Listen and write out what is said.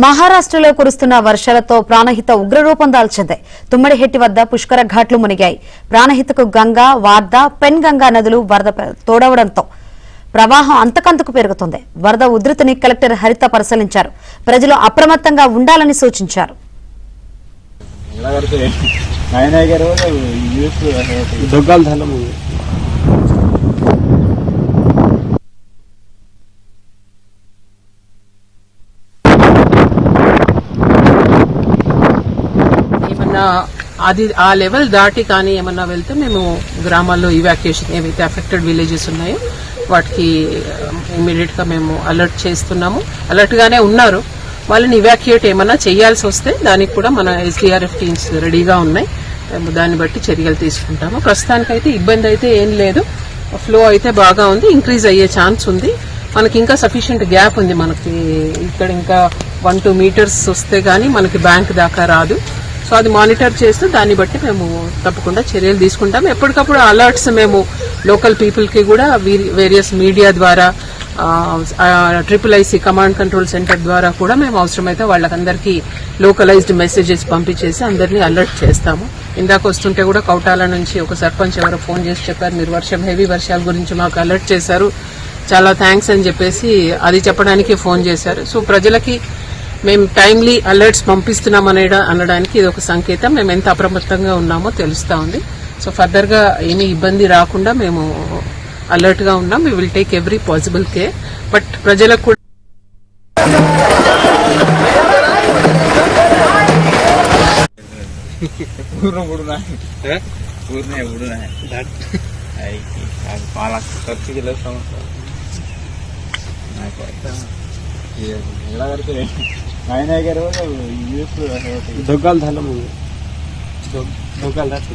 మహారాష్ట్రలో కురుస్తున్న వర్షాలతో ప్రాణహిత ఉగ్రరూపం దాల్చింది. తుమ్మడిహెట్టి వద్ద పుష్కర ఘాట్లు మునిగాయి. ప్రాణహితకు గంగా, వార్దా, పెన్ గంగా నదులు వరద తోడవడంతో ప్రవాహం అంతకంతకు పెరుగుతుంది. వరద ఉధృతిని కలెక్టర్ హరిత పరిశీలించారు. ప్రజలు అప్రమత్తంగా ఉండాలని సూచించారు. అది ఆ లెవెల్ దాటి కానీ ఏమన్నా వెళ్తే మేము గ్రామాల్లో ఇవాక్యుయేషన్ ఏవైతే అఫెక్టెడ్ విలేజెస్ ఉన్నాయో వాటికి ఇమీడియట్ గా మేము అలర్ట్ చేస్తున్నాము. అలర్ట్ గానే ఉన్నారు. వాళ్ళని ఇవాక్యుయేట్ ఏమన్నా చేయాల్సి వస్తే దానికి కూడా మన ఎస్డీఆర్ఎఫ్ టీమ్స్ రెడీగా ఉన్నాయి. దాన్ని బట్టి చర్యలు తీసుకుంటాము. ప్రస్తుతానికైతే ఇబ్బంది అయితే ఏం లేదు. ఫ్లో అయితే బాగా ఉంది. ఇంక్రీజ్ అయ్యే ఛాన్స్ ఉంది. మనకి ఇంకా సఫిషియెంట్ గ్యాప్ ఉంది. మనకి ఇక్కడ ఇంకా 1-2 మీటర్స్ వస్తే గానీ మనకి బ్యాంక్ దాకా రాదు. సో అది మానిటర్ చేస్తూ దాన్ని బట్టి మేము తప్పకుండా చర్యలు తీసుకుంటాం. ఎప్పటికప్పుడు అలర్ట్స్ మేము లోకల్ పీపుల్ కి కూడా వేరియస్ మీడియా ద్వారా IIIC కమాండ్ కంట్రోల్ సెంటర్ ద్వారా కూడా మేము అవసరమైతే వాళ్ళకందరికీ లోకలైజ్డ్ మెసేజెస్ పంపించేసి అందరినీ అలర్ట్ చేస్తాము. ఇందాక వస్తుంటే కూడా కౌటాల నుంచి ఒక సర్పంచ్ ఎవరో ఫోన్ చేసి చెప్పారు, మీరు హెవీ వర్షాల గురించి మాకు అలర్ట్ చేశారు, చాలా థ్యాంక్స్ అని చెప్పేసి అది చెప్పడానికి ఫోన్ చేశారు. సో ప్రజలకి మేము టైమ్లీ అలర్ట్స్ పంపిస్తున్నాం అనడానికి ఇది ఒక సంకేతం. మేము ఎంత అప్రమత్తంగా ఉన్నామో తెలుస్తా ఉంది. సో ఫర్దర్ గా ఏమీ ఇబ్బంది రాకుండా మేము అలర్ట్ గా ఉన్నాం. We will take every possible care. But ప్రజలకు కూడా धोकाल झालं मग धोकाल राहतो